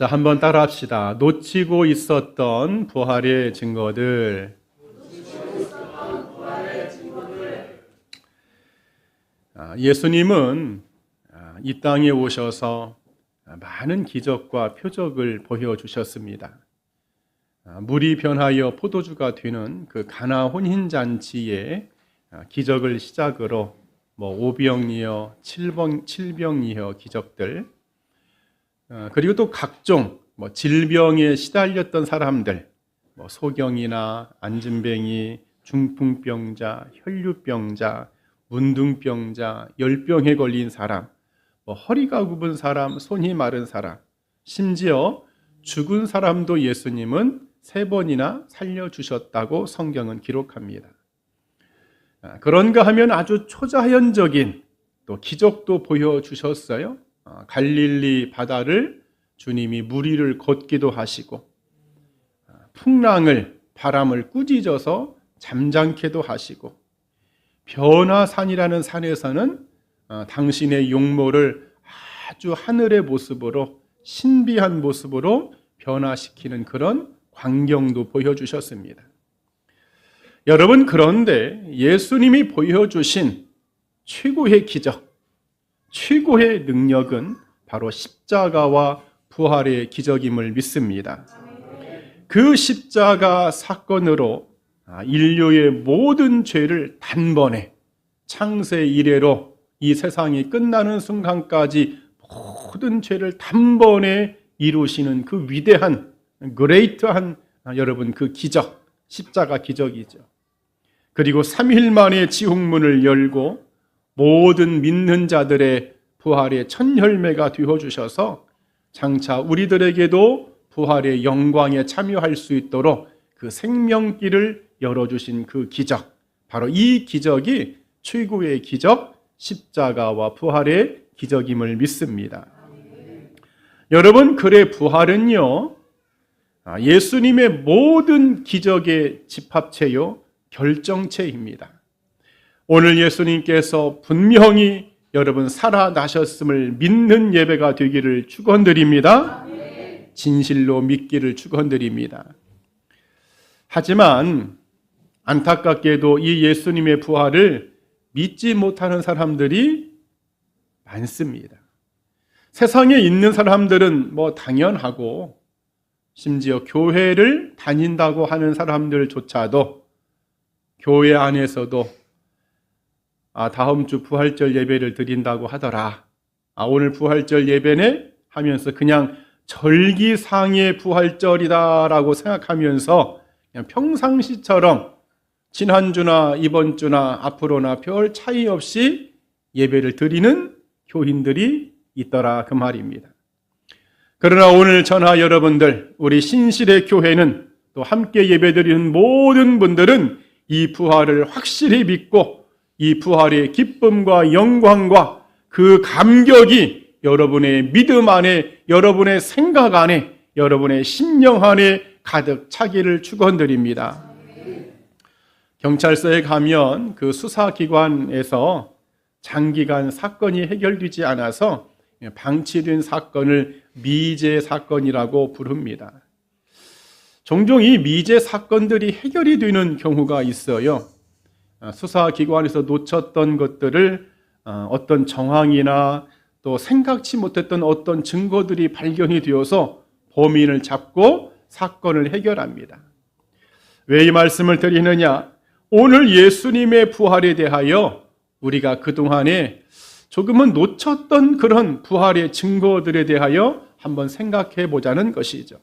자, 한번 따라합시다. 놓치고 있었던 부활의 증거들. 예수님은 이 땅에 오셔서 많은 기적과 표적을 보여주셨습니다. 물이 변하여 포도주가 되는 그 가나 혼인잔치의 기적을 시작으로 오병이어, 칠병이어 기적들, 그리고 또 각종 질병에 시달렸던 사람들, 소경이나 안진뱅이, 중풍병자, 혈류병자, 문둥병자, 열병에 걸린 사람, 허리가 굽은 사람, 손이 마른 사람, 심지어 죽은 사람도 예수님은 3번이나 살려주셨다고 성경은 기록합니다. 그런가 하면 아주 초자연적인 또 기적도 보여주셨어요. 갈릴리 바다를 주님이 물 위를 걷기도 하시고, 풍랑을, 바람을 꾸짖어서 잠잠케도 하시고, 변화산이라는 산에서는 당신의 용모를 아주 하늘의 모습으로, 신비한 모습으로 변화시키는 그런 광경도 보여주셨습니다. 여러분, 그런데 예수님이 보여주신 최고의 기적, 최고의 능력은 바로 십자가와 부활의 기적임을 믿습니다. 그 십자가 사건으로 인류의 모든 죄를 단번에, 창세 이래로 이 세상이 끝나는 순간까지 모든 죄를 단번에 이루시는 그 위대한, 그레이트한 여러분 그 기적, 십자가 기적이죠. 그리고 3일 만에 지옥문을 열고 모든 믿는 자들의 부활의 첫 열매가 되어주셔서 장차 우리들에게도 부활의 영광에 참여할 수 있도록 그 생명길을 열어주신 그 기적, 바로 이 기적이 최고의 기적, 십자가와 부활의 기적임을 믿습니다. 여러분, 그래 부활은요, 예수님의 모든 기적의 집합체요, 결정체입니다. 오늘 예수님께서 분명히 여러분 살아나셨음을 믿는 예배가 되기를 축원드립니다. 진실로 믿기를 축원드립니다. 하지만 안타깝게도 이 예수님의 부활을 믿지 못하는 사람들이 많습니다. 세상에 있는 사람들은 당연하고, 심지어 교회를 다닌다고 하는 사람들조차도 교회 안에서도 다음 주 부활절 예배를 드린다고 하더라, 오늘 부활절 예배네 하면서 그냥 절기상의 부활절이다라고 생각하면서 그냥 평상시처럼 지난주나 이번 주나 앞으로나 별 차이 없이 예배를 드리는 교인들이 있더라, 그 말입니다. 그러나 오늘 저나 여러분들, 우리 신실의 교회는, 또 함께 예배드리는 모든 분들은 이 부활을 확실히 믿고 이 부활의 기쁨과 영광과 그 감격이 여러분의 믿음 안에, 여러분의 생각 안에, 여러분의 심령 안에 가득 차기를 축원드립니다. 경찰서에 가면 그 수사기관에서 장기간 사건이 해결되지 않아서 방치된 사건을 미제 사건이라고 부릅니다. 종종 이 미제 사건들이 해결이 되는 경우가 있어요. 수사기관에서 놓쳤던 것들을 어떤 정황이나 또 생각지 못했던 어떤 증거들이 발견이 되어서 범인을 잡고 사건을 해결합니다. 왜 이 말씀을 드리느냐? 오늘 예수님의 부활에 대하여 우리가 그동안에 조금은 놓쳤던 그런 부활의 증거들에 대하여 한번 생각해 보자는 것이죠.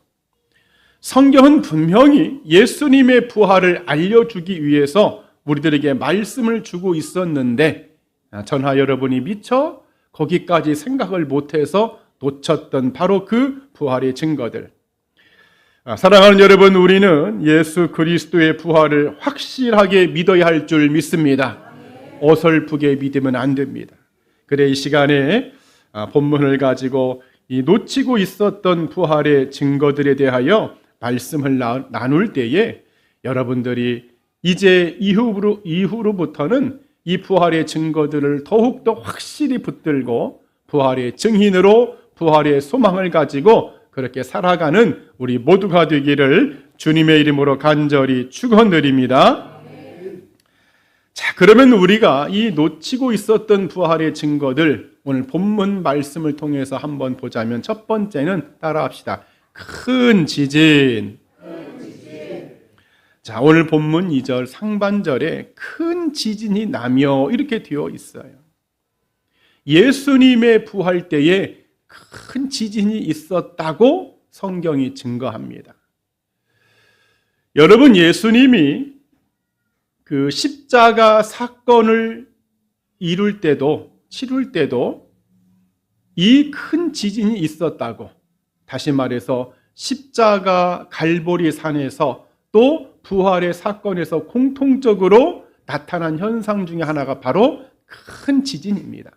성경은 분명히 예수님의 부활을 알려주기 위해서 우리들에게 말씀을 주고 있었는데, 저나 여러분이 미처 거기까지 생각을 못해서 놓쳤던 바로 그 부활의 증거들. 사랑하는 여러분, 우리는 예수 그리스도의 부활을 확실하게 믿어야 할 줄 믿습니다. 어설프게 믿으면 안 됩니다. 그래 이 시간에 본문을 가지고 이 놓치고 있었던 부활의 증거들에 대하여 말씀을 나눌 때에 여러분들이 이제 이후로부터는 이 부활의 증거들을 더욱더 확실히 붙들고 부활의 증인으로 부활의 소망을 가지고 그렇게 살아가는 우리 모두가 되기를 주님의 이름으로 간절히 축원드립니다. 자, 그러면 우리가 이 놓치고 있었던 부활의 증거들 오늘 본문 말씀을 통해서 한번 보자면 첫 번째는 따라합시다. 큰 지진. 자, 오늘 본문 2절 상반절에 큰 지진이 나며 이렇게 되어 있어요. 예수님의 부활 때에 큰 지진이 있었다고 성경이 증거합니다. 여러분, 예수님이 그 십자가 사건을 치를 때도 이 큰 지진이 있었다고, 다시 말해서 십자가 갈보리 산에서 또 부활의 사건에서 공통적으로 나타난 현상 중에 하나가 바로 큰 지진입니다.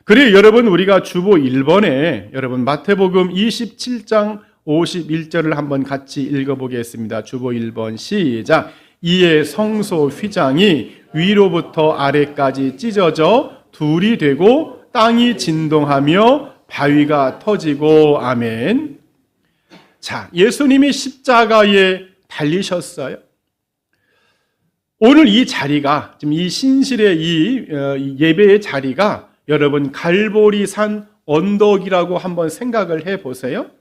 그래요, 여러분, 우리가 주보 1번에 여러분 마태복음 27장 51절을 한번 같이 읽어보겠습니다. 주보 1번 시작. 이에 성소 휘장이 위로부터 아래까지 찢어져 둘이 되고 땅이 진동하며 바위가 터지고. 아멘. 자, 예수님이 십자가에 달리셨어요. 오늘 이 자리가, 지금 이 신실의 이 예배의 자리가 여러분 갈보리 산 언덕이라고 한번 생각을 해보세요.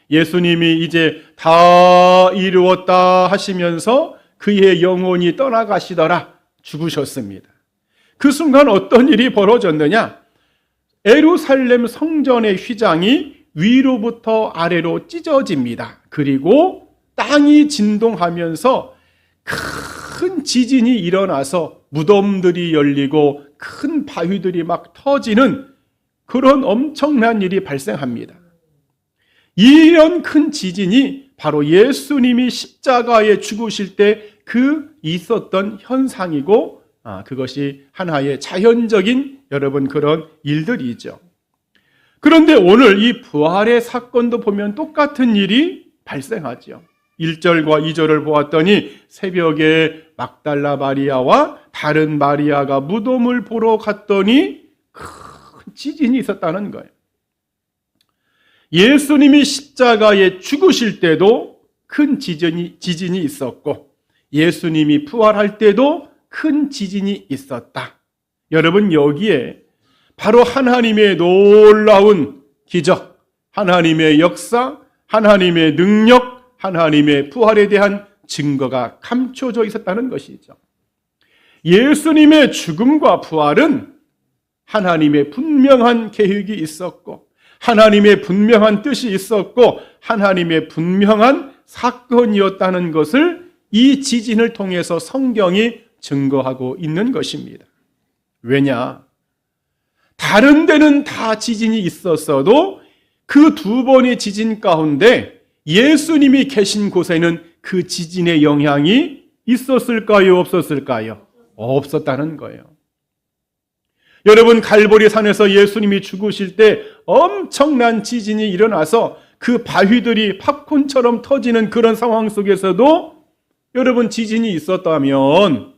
예수님이 이제 다 이루었다 하시면서 그의 영혼이 떠나가시더라, 죽으셨습니다. 그 순간 어떤 일이 벌어졌느냐? 예루살렘 성전의 휘장이 위로부터 아래로 찢어집니다. 그리고 땅이 진동하면서 큰 지진이 일어나서 무덤들이 열리고 큰 바위들이 막 터지는 그런 엄청난 일이 발생합니다. 이런 큰 지진이 바로 예수님이 십자가에 죽으실 때 그 있었던 현상이고, 그것이 하나의 자연적인 여러분 그런 일들이죠. 그런데 오늘 이 부활의 사건도 보면 똑같은 일이 발생하죠. 1절과 2절을 보았더니 새벽에 막달라 마리아와 다른 마리아가 무덤을 보러 갔더니 큰 지진이 있었다는 거예요. 예수님이 십자가에 죽으실 때도 큰 지진이 있었고, 예수님이 부활할 때도 큰 지진이 있었다. 여러분, 여기에 바로 하나님의 놀라운 기적, 하나님의 역사, 하나님의 능력, 하나님의 부활에 대한 증거가 감춰져 있었다는 것이죠. 예수님의 죽음과 부활은 하나님의 분명한 계획이 있었고, 하나님의 분명한 뜻이 있었고, 하나님의 분명한 사건이었다는 것을 이 지진을 통해서 성경이 증거하고 있는 것입니다. 왜냐? 다른 데는 다 지진이 있었어도 그 두 번의 지진 가운데 예수님이 계신 곳에는 그 지진의 영향이 있었을까요? 없었을까요? 없었다는 거예요. 여러분, 갈보리 산에서 예수님이 죽으실 때 엄청난 지진이 일어나서 그 바위들이 팝콘처럼 터지는 그런 상황 속에서도 여러분 지진이 있었다면,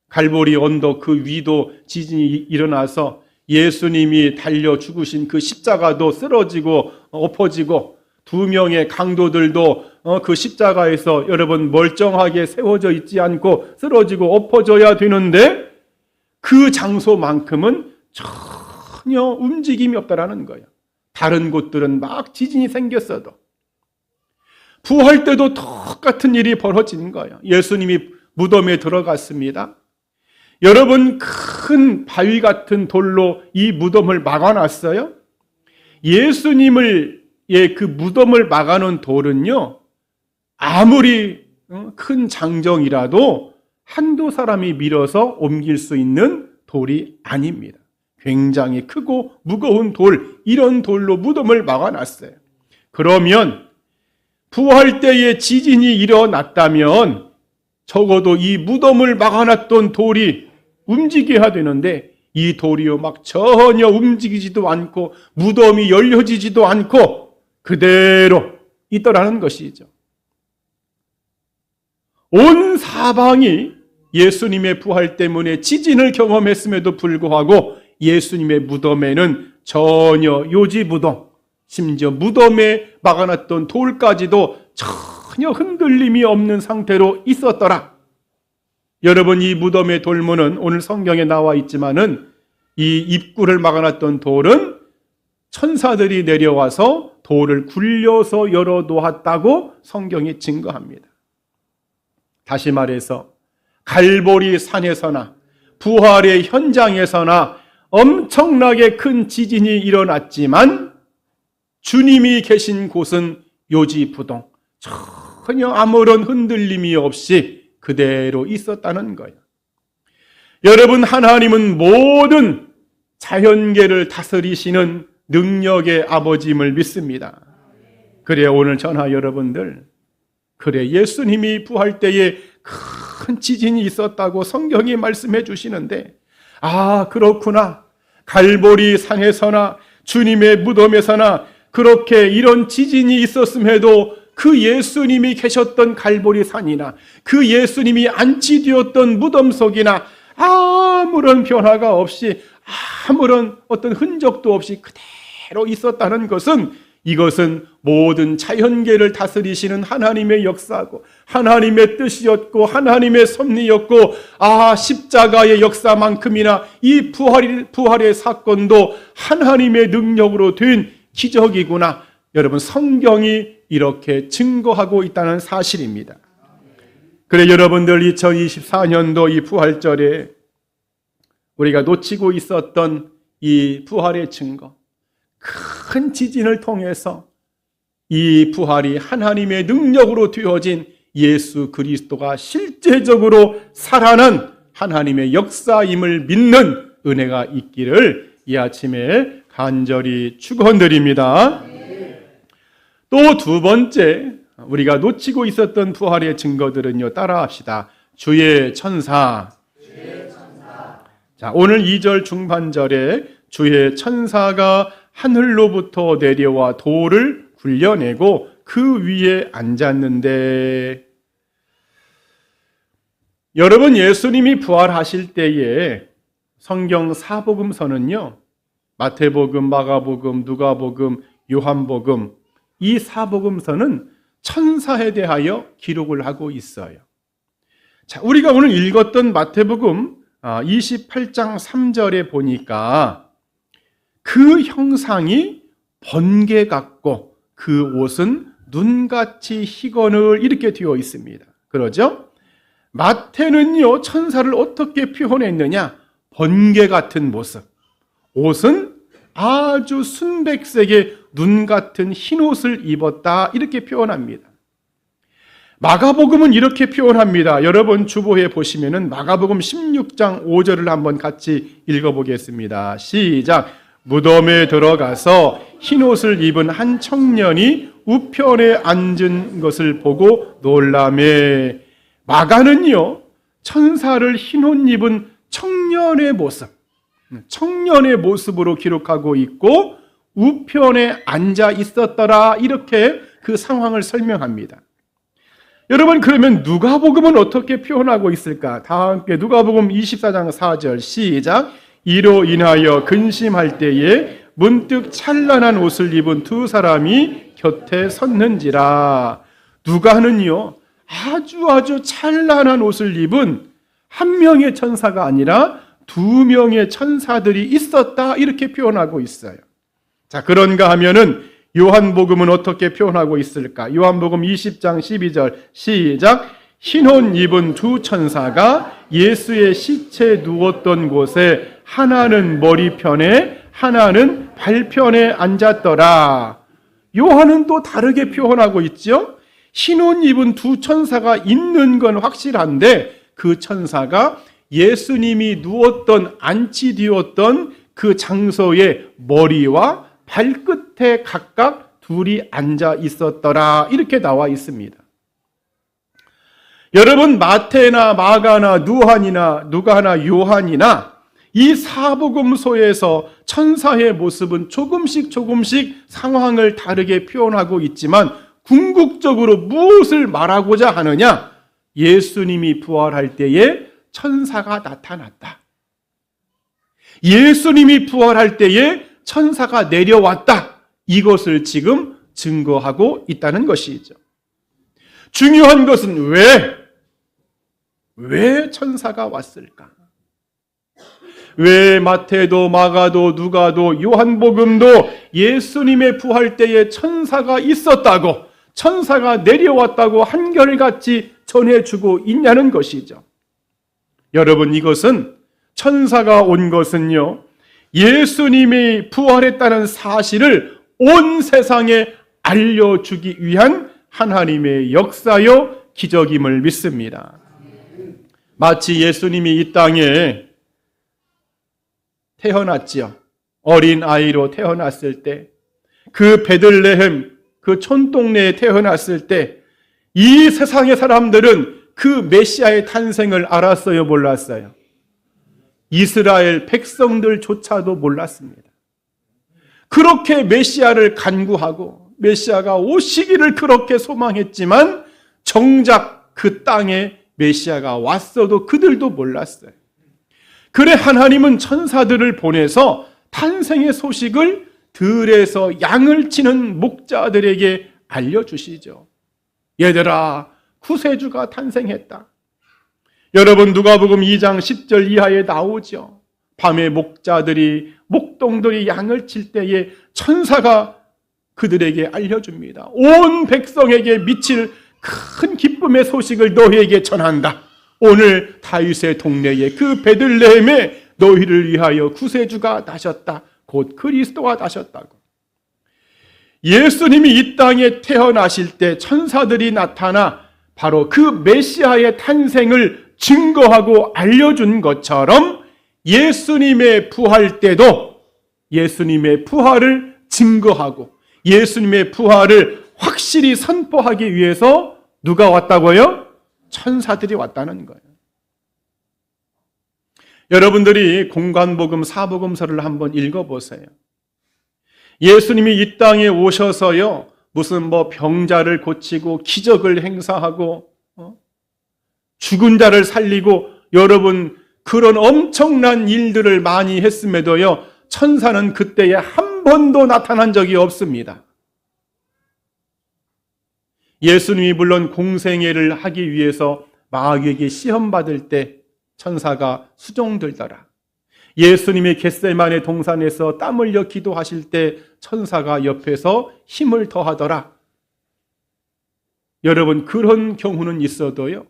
갈보리 언덕 그 위도 지진이 일어나서 예수님이 달려 죽으신 그 십자가도 쓰러지고 엎어지고, 두 명의 강도들도 그 십자가에서 여러분 멀쩡하게 세워져 있지 않고 쓰러지고 엎어져야 되는데 그 장소만큼은 전혀 움직임이 없다라는 거예요. 다른 곳들은 막 지진이 생겼어도. 부활 때도 똑같은 일이 벌어지는 거예요. 예수님이 무덤에 들어갔습니다. 여러분, 큰 바위 같은 돌로 이 무덤을 막아놨어요. 예수님을 그 무덤을 막아놓은 돌은요, 아무리 큰 장정이라도 한두 사람이 밀어서 옮길 수 있는 돌이 아닙니다. 굉장히 크고 무거운 돌, 이런 돌로 무덤을 막아놨어요. 그러면 부활 때에 지진이 일어났다면 적어도 이 무덤을 막아놨던 돌이 움직여야 되는데, 이 돌이요 막 전혀 움직이지도 않고 무덤이 열려지지도 않고 그대로 있더라는 것이죠. 온 사방이 예수님의 부활 때문에 지진을 경험했음에도 불구하고 예수님의 무덤에는 전혀 요지부동, 심지어 무덤에 막아놨던 돌까지도 전혀 흔들림이 없는 상태로 있었더라. 여러분, 이 무덤의 돌문은 오늘 성경에 나와 있지만은 이 입구를 막아놨던 돌은 천사들이 내려와서 돌을 굴려서 열어놓았다고 성경이 증거합니다. 다시 말해서 갈보리 산에서나 부활의 현장에서나 엄청나게 큰 지진이 일어났지만 주님이 계신 곳은 요지부동, 전혀 아무런 흔들림이 없이 그대로 있었다는 거예요. 여러분, 하나님은 모든 자연계를 다스리시는 능력의 아버지임을 믿습니다. 그래, 오늘 전하 여러분들, 그래, 예수님이 부활 때에 큰 지진이 있었다고 성경이 말씀해 주시는데, 아, 그렇구나. 갈보리 산에서나 주님의 무덤에서나 그렇게 이런 지진이 있었음에도 그 예수님이 계셨던 갈보리 산이나 그 예수님이 안치되었던 무덤 속이나 아무런 변화가 없이 아무런 어떤 흔적도 없이 그대로 있었다는 것은, 이것은 모든 자연계를 다스리시는 하나님의 역사고 하나님의 뜻이었고 하나님의 섭리였고, 십자가의 역사만큼이나 이 부활의 사건도 하나님의 능력으로 된 기적이구나. 여러분, 성경이 이렇게 증거하고 있다는 사실입니다. 그래, 여러분들, 2024년도 이 부활절에 우리가 놓치고 있었던 이 부활의 증거, 큰 지진을 통해서 이 부활이 하나님의 능력으로 되어진 예수 그리스도가 실제적으로 살아난 하나님의 역사임을 믿는 은혜가 있기를 이 아침에 간절히 축원드립니다. 또 두 번째, 우리가 놓치고 있었던 부활의 증거들은요, 따라합시다. 주의 천사. 자, 오늘 2절 중반절에 주의 천사가 하늘로부터 내려와 돌을 굴려내고 그 위에 앉았는데, 여러분, 예수님이 부활하실 때에 성경 사복음서는요, 마태복음, 마가복음, 누가복음, 요한복음, 이 사복음서는 천사에 대하여 기록을 하고 있어요. 자, 우리가 오늘 읽었던 마태복음 28장 3절에 보니까 그 형상이 번개 같고 그 옷은 눈같이 희건을, 이렇게 되어 있습니다. 그러죠? 마태는요, 천사를 어떻게 표현했느냐? 번개 같은 모습, 옷은 아주 순백색의 눈 같은 흰 옷을 입었다, 이렇게 표현합니다. 마가복음은 이렇게 표현합니다. 여러분, 주보에 보시면은 마가복음 16장 5절을 한번 같이 읽어보겠습니다. 시작. 무덤에 들어가서 흰 옷을 입은 한 청년이 우편에 앉은 것을 보고 놀라매. 마가는요, 천사를 흰 옷 입은 청년의 모습으로 기록하고 있고 우편에 앉아 있었더라, 이렇게 그 상황을 설명합니다. 여러분, 그러면 누가복음은 어떻게 표현하고 있을까? 다 함께 누가복음 24장 4절 시작. 이로 인하여 근심할 때에 문득 찬란한 옷을 입은 두 사람이 곁에 섰는지라. 누가는요, 아주 찬란한 옷을 입은 한 명의 천사가 아니라 두 명의 천사들이 있었다, 이렇게 표현하고 있어요. 자, 그런가 하면은 요한복음은 어떻게 표현하고 있을까? 요한복음 20장 12절 시작. 흰 옷 입은 두 천사가 예수의 시체 누웠던 곳에 하나는 머리편에 하나는 발편에 앉았더라. 요한은 또 다르게 표현하고 있죠. 흰 옷 입은 두 천사가 있는 건 확실한데 그 천사가 예수님이 누웠던, 안치되었던 그 장소의 머리와 발끝에 각각 둘이 앉아 있었더라, 이렇게 나와 있습니다. 여러분, 마태나 마가나 누가나 요한이나 이 사복음서에서 천사의 모습은 조금씩 상황을 다르게 표현하고 있지만 궁극적으로 무엇을 말하고자 하느냐? 예수님이 부활할 때에 천사가 나타났다. 예수님이 부활할 때에 천사가 내려왔다. 이것을 지금 증거하고 있다는 것이죠. 중요한 것은 왜 천사가 왔을까? 왜 마태도 마가도 누가도 요한복음도 예수님의 부활 때에 천사가 있었다고, 천사가 내려왔다고 한결같이 전해주고 있냐는 것이죠. 여러분, 이것은 천사가 온 것은요, 예수님이 부활했다는 사실을 온 세상에 알려주기 위한 하나님의 역사요 기적임을 믿습니다. 마치 예수님이 이 땅에 태어났지요. 어린 아이로 태어났을 때, 그 베들레헴 그 촌동네에 태어났을 때 이 세상의 사람들은 그 메시아의 탄생을 알았어요, 몰랐어요? 이스라엘 백성들조차도 몰랐습니다. 그렇게 메시아를 간구하고 메시아가 오시기를 그렇게 소망했지만 정작 그 땅에 메시아가 왔어도 그들도 몰랐어요. 그래 하나님은 천사들을 보내서 탄생의 소식을 들에서 양을 치는 목자들에게 알려주시죠. 얘들아, 구세주가 탄생했다. 여러분, 누가복음 2장 10절 이하에 나오죠. 밤에 목자들이, 목동들이 양을 칠 때에 천사가 그들에게 알려줍니다. 온 백성에게 미칠 큰 기쁨의 소식을 너희에게 전한다. 오늘 다윗의 동네에 그 베들레헴에 너희를 위하여 구세주가 나셨다. 곧 그리스도가 나셨다고. 예수님이 이 땅에 태어나실 때 천사들이 나타나 바로 그 메시아의 탄생을 증거하고 알려준 것처럼 예수님의 부활 때도 예수님의 부활을 증거하고 예수님의 부활을 확실히 선포하기 위해서 누가 왔다고요? 천사들이 왔다는 거예요. 여러분들이 공관복음 사복음서를 한번 읽어보세요. 예수님이 이 땅에 오셔서요, 무슨 병자를 고치고 기적을 행사하고 죽은 자를 살리고 여러분 그런 엄청난 일들을 많이 했음에도요, 천사는 그때에 한 번도 나타난 적이 없습니다. 예수님이 물론 공생애를 하기 위해서 마귀에게 시험받을 때 천사가 수종들더라. 예수님이 겟세마네 동산에서 땀 흘려 기도하실 때 천사가 옆에서 힘을 더하더라. 여러분, 그런 경우는 있어도요,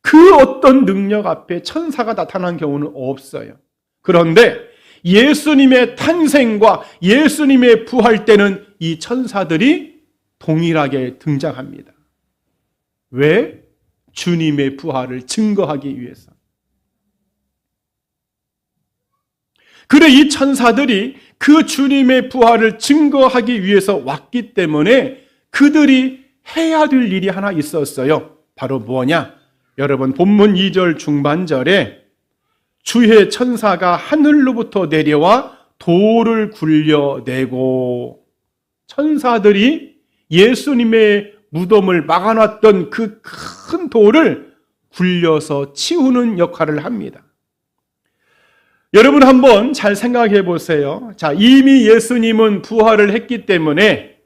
그 어떤 능력 앞에 천사가 나타난 경우는 없어요. 그런데 예수님의 탄생과 예수님의 부활 때는 이 천사들이 동일하게 등장합니다. 왜? 주님의 부활을 증거하기 위해서. 그래, 이 천사들이 그 주님의 부활을 증거하기 위해서 왔기 때문에 그들이 해야 될 일이 하나 있었어요. 바로 뭐냐? 여러분, 본문 2절 중반절에 주의 천사가 하늘로부터 내려와 돌을 굴려내고, 천사들이 예수님의 무덤을 막아놨던 그 큰 돌을 굴려서 치우는 역할을 합니다. 여러분, 한번 잘 생각해 보세요. 자, 이미 예수님은 부활을 했기 때문에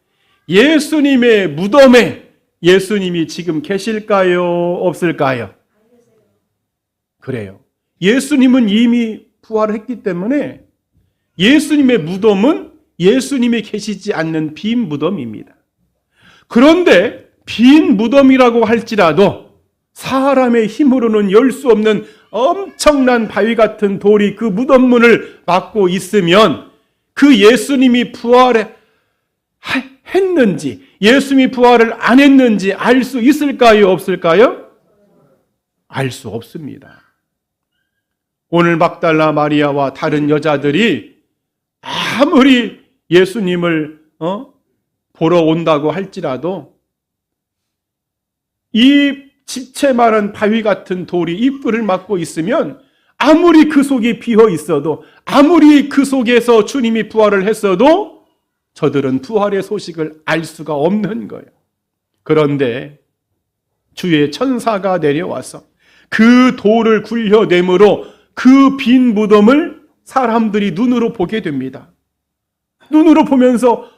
예수님의 무덤에 예수님이 지금 계실까요? 없을까요? 그래요. 예수님은 이미 부활을 했기 때문에 예수님의 무덤은 예수님이 계시지 않는 빈 무덤입니다. 그런데 빈 무덤이라고 할지라도 사람의 힘으로는 열 수 없는 엄청난 바위 같은 돌이 그 무덤 문을 막고 있으면 그 예수님이 부활했는지 예수님이 부활을 안 했는지 알 수 있을까요? 없을까요? 알 수 없습니다. 오늘 막달라 마리아와 다른 여자들이 아무리 예수님을 보러 온다고 할지라도 이 집채만한 바위 같은 돌이 입구를 막고 있으면 아무리 그 속이 비어 있어도, 아무리 그 속에서 주님이 부활을 했어도 저들은 부활의 소식을 알 수가 없는 거예요. 그런데 주의 천사가 내려와서 그 돌을 굴려내므로 그 빈 무덤을 사람들이 눈으로 보게 됩니다. 눈으로 보면서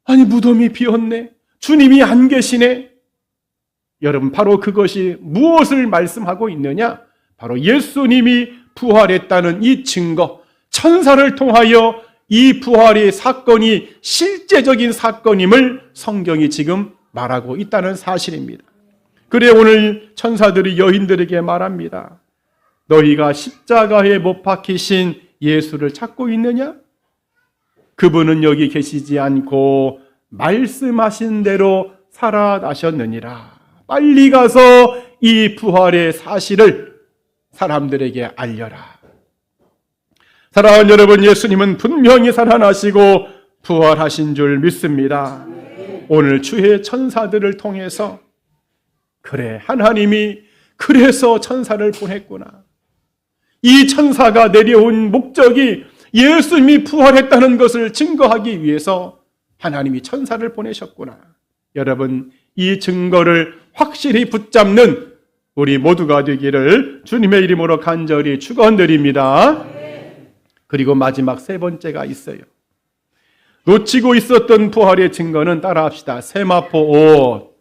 아니, 무덤이 비었네. 주님이 안 계시네. 여러분, 바로 그것이 무엇을 말씀하고 있느냐? 바로 예수님이 부활했다는 이 증거, 천사를 통하여 이 부활의 사건이 실제적인 사건임을 성경이 지금 말하고 있다는 사실입니다. 그래 오늘 천사들이 여인들에게 말합니다. 너희가 십자가에 못 박히신 예수를 찾고 있느냐? 그분은 여기 계시지 않고 말씀하신 대로 살아나셨느니라. 빨리 가서 이 부활의 사실을 사람들에게 알려라. 사랑하는 여러분, 예수님은 분명히 살아나시고 부활하신 줄 믿습니다. 오늘 주의 천사들을 통해서 그래, 하나님이 그래서 천사를 보냈구나. 이 천사가 내려온 목적이 예수님이 부활했다는 것을 증거하기 위해서 하나님이 천사를 보내셨구나. 여러분, 이 증거를 확실히 붙잡는 우리 모두가 되기를 주님의 이름으로 간절히 축원드립니다. 그리고 마지막 세 번째가 있어요. 놓치고 있었던 부활의 증거는 따라합시다. 세마포 옷.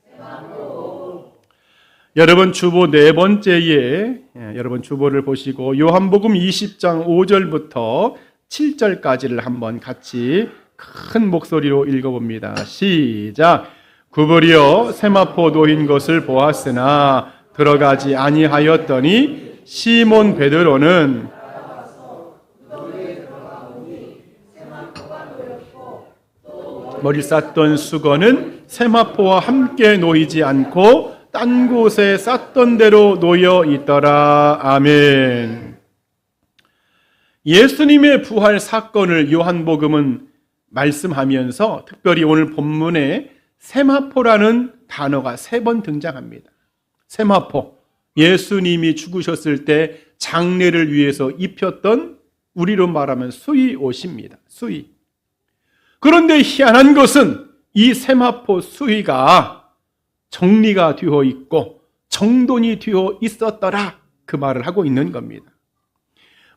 여러분, 주보 네 번째에 여러분 주보를 보시고 요한복음 20장 5절부터 7절까지를 한번 같이 큰 목소리로 읽어봅니다. 시작. 구부려 세마포 놓인 것을 보았으나 들어가지 아니하였더니 시몬 베드로는 머리 쌌던 수건은 세마포와 함께 놓이지 않고 딴 곳에 쌌던 대로 놓여 있더라. 아멘. 예수님의 부활 사건을 요한복음은 말씀하면서 특별히 오늘 본문에 세마포라는 단어가 3번 등장합니다. 세마포, 예수님이 죽으셨을 때 장례를 위해서 입혔던 우리로 말하면 수의 옷입니다. 수의. 그런데 희한한 것은 이 세마포 수의가 정리가 되어 있고 정돈이 되어 있었더라, 그 말을 하고 있는 겁니다.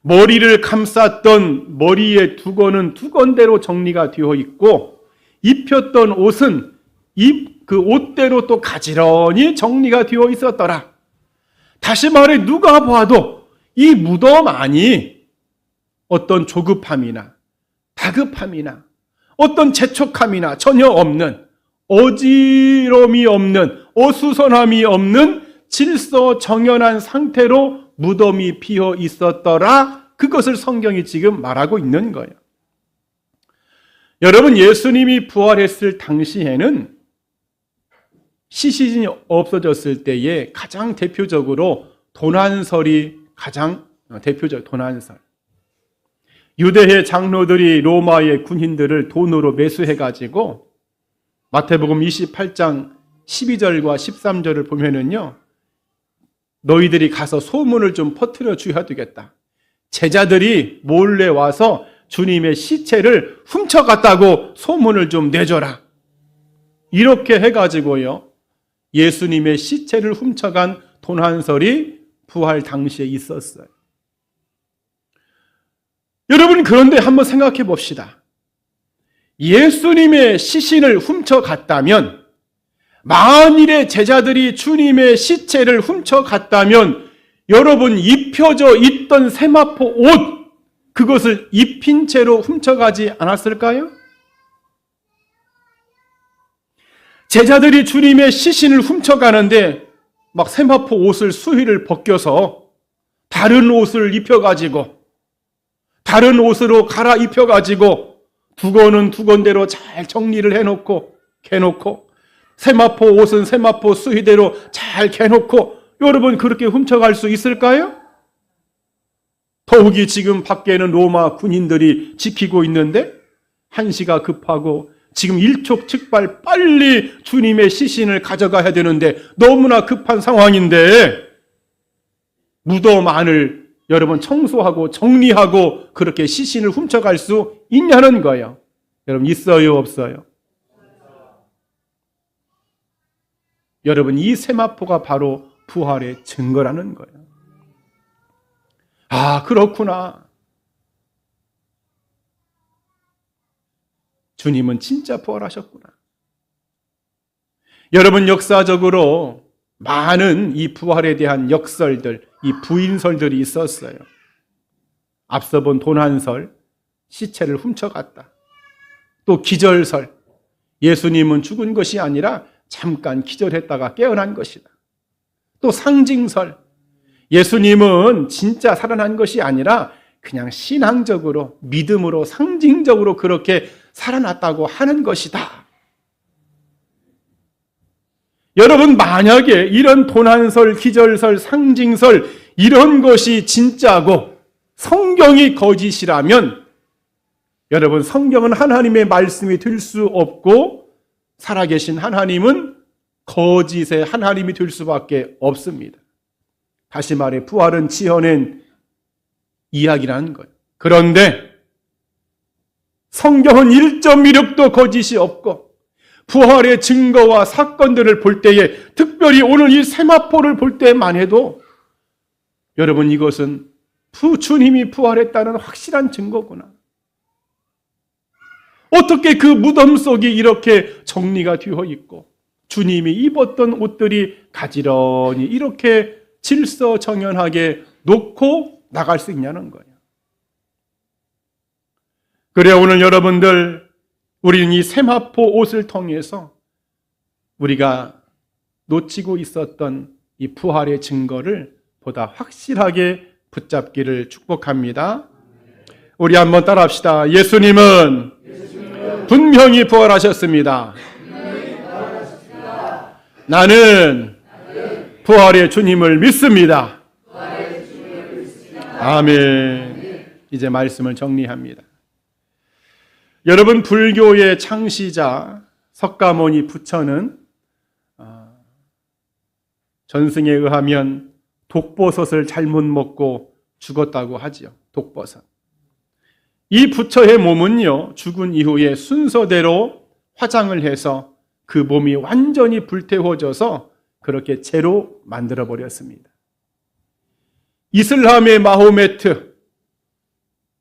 머리를 감쌌던 머리의 두건은 두건대로 정리가 되어 있고 입혔던 옷은 그 옷대로 또 가지런히 정리가 되어 있었더라. 다시 말해 누가 봐도 이 무덤 안이 어떤 조급함이나 다급함이나 어떤 재촉함이나 전혀 없는, 어지러움이 없는, 어수선함이 없는 질서정연한 상태로 무덤이 비어 있었더라. 그것을 성경이 지금 말하고 있는 거예요. 여러분, 예수님이 부활했을 당시에는 시신이 없어졌을 때에 가장 대표적으로 도난설이 가장 대표적 도난설. 유대의 장로들이 로마의 군인들을 돈으로 매수해가지고 마태복음 28장 12절과 13절을 보면은요, 너희들이 가서 소문을 좀 퍼뜨려 줘야 되겠다. 제자들이 몰래 와서 주님의 시체를 훔쳐갔다고 소문을 좀 내줘라. 이렇게 해가지고요, 예수님의 시체를 훔쳐간 도난설이 부활 당시에 있었어요. 여러분, 그런데 한번 생각해 봅시다. 예수님의 시신을 훔쳐갔다면, 만일에 제자들이 주님의 시체를 훔쳐갔다면 여러분, 입혀져 있던 세마포 옷, 그것을 입힌 채로 훔쳐가지 않았을까요? 제자들이 주님의 시신을 훔쳐가는데 막 세마포 옷을 수의를 벗겨서 다른 옷을 입혀가지고 다른 옷으로 갈아입혀가지고 두건은 두건대로 잘 정리를 해놓고 개놓고 세마포 옷은 세마포 수의대로 잘 개놓고 여러분, 그렇게 훔쳐갈 수 있을까요? 더욱이 지금 밖에는 로마 군인들이 지키고 있는데 한시가 급하고 지금 일촉즉발 빨리 주님의 시신을 가져가야 되는데 너무나 급한 상황인데 무덤 안을 여러분 청소하고 정리하고 그렇게 시신을 훔쳐갈 수 있냐는 거예요. 여러분, 있어요, 없어요? 여러분, 이 세마포가 바로 부활의 증거라는 거예요. 아, 그렇구나. 주님은 진짜 부활하셨구나. 여러분, 역사적으로 많은 이 부활에 대한 역설들, 이 부인설들이 있었어요. 앞서 본 도난설, 시체를 훔쳐갔다. 또 기절설, 예수님은 죽은 것이 아니라 잠깐 기절했다가 깨어난 것이다. 또 상징설, 예수님은 진짜 살아난 것이 아니라 그냥 신앙적으로, 믿음으로, 상징적으로 그렇게 살아났다고 하는 것이다. 여러분, 만약에 이런 도난설, 기절설, 상징설 이런 것이 진짜고 성경이 거짓이라면 여러분, 성경은 하나님의 말씀이 될 수 없고 살아계신 하나님은 거짓의 하나님이 될 수밖에 없습니다. 다시 말해 부활은 지어낸 이야기라는 거예요. 그런데 성경은 1.1획도 거짓이 없고 부활의 증거와 사건들을 볼 때에, 특별히 오늘 이 세마포를 볼 때만 해도 여러분, 이것은 주님이 부활했다는 확실한 증거구나. 어떻게 그 무덤 속이 이렇게 정리가 되어 있고 주님이 입었던 옷들이 가지런히 이렇게 질서정연하게 놓고 나갈 수 있냐는 거예요. 그래, 오늘 여러분들, 우리는 이 세마포 옷을 통해서 우리가 놓치고 있었던 이 부활의 증거를 보다 확실하게 붙잡기를 축복합니다. 우리 한번 따라합시다. 예수님은 분명히 부활하셨습니다. 나는 부활의 주님을 믿습니다. 아멘. 이제 말씀을 정리합니다. 여러분, 불교의 창시자 석가모니 부처는 전승에 의하면 독버섯을 잘못 먹고 죽었다고 하지요. 독버섯. 이 부처의 몸은요, 죽은 이후에 순서대로 화장을 해서 그 몸이 완전히 불태워져서 그렇게 재로 만들어 버렸습니다. 이슬람의 마호메트,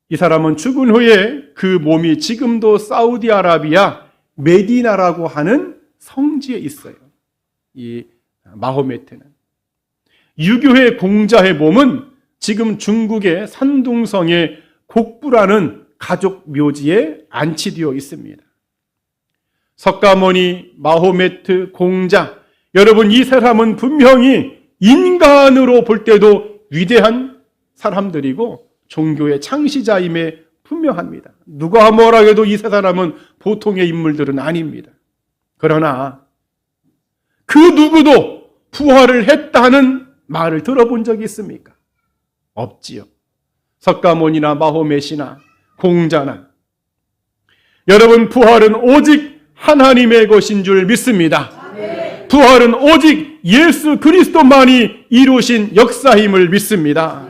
이 사람은 죽은 후에 그 몸이 지금도 사우디아라비아 메디나라고 하는 성지에 있어요. 이 마호메트는. 유교의 공자의 몸은 지금 중국의 산둥성의 곡부라는 가족 묘지에 안치되어 있습니다. 석가모니, 마호메트, 공자, 여러분, 이 사람은 분명히 인간으로 볼 때도 위대한 사람들이고 종교의 창시자임에 분명합니다. 누가 뭐라 해도 이 세 사람은 보통의 인물들은 아닙니다. 그러나 그 누구도 부활을 했다는 말을 들어본 적이 있습니까? 없지요. 석가모니나 마호메시나 공자나. 여러분, 부활은 오직 하나님의 것인 줄 믿습니다. 부활은 오직 예수 그리스도만이 이루신 역사임을 믿습니다.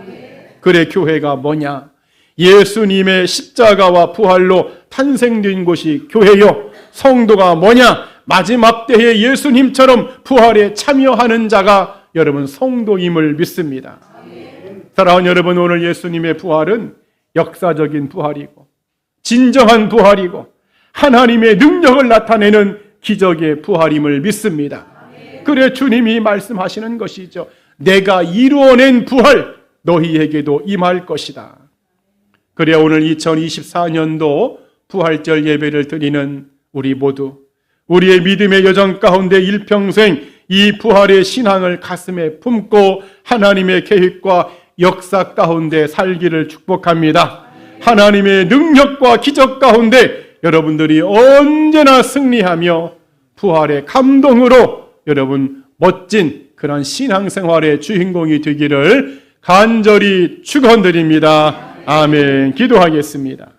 그래, 교회가 뭐냐? 예수님의 십자가와 부활로 탄생된 곳이 교회요. 성도가 뭐냐? 마지막 때에 예수님처럼 부활에 참여하는 자가 여러분 성도임을 믿습니다. 사랑하는 여러분, 오늘 예수님의 부활은 역사적인 부활이고 진정한 부활이고 하나님의 능력을 나타내는 기적의 부활임을 믿습니다. 그래, 주님이 말씀하시는 것이죠. 내가 이루어낸 부활 너희에게도 임할 것이다. 그래, 오늘 2024년도 부활절 예배를 드리는 우리 모두 우리의 믿음의 여정 가운데 일평생 이 부활의 신앙을 가슴에 품고 하나님의 계획과 역사 가운데 살기를 축복합니다. 하나님의 능력과 기적 가운데 여러분들이 언제나 승리하며 부활의 감동으로 여러분 멋진 그런 신앙생활의 주인공이 되기를 간절히 축원드립니다. 아멘. 기도하겠습니다.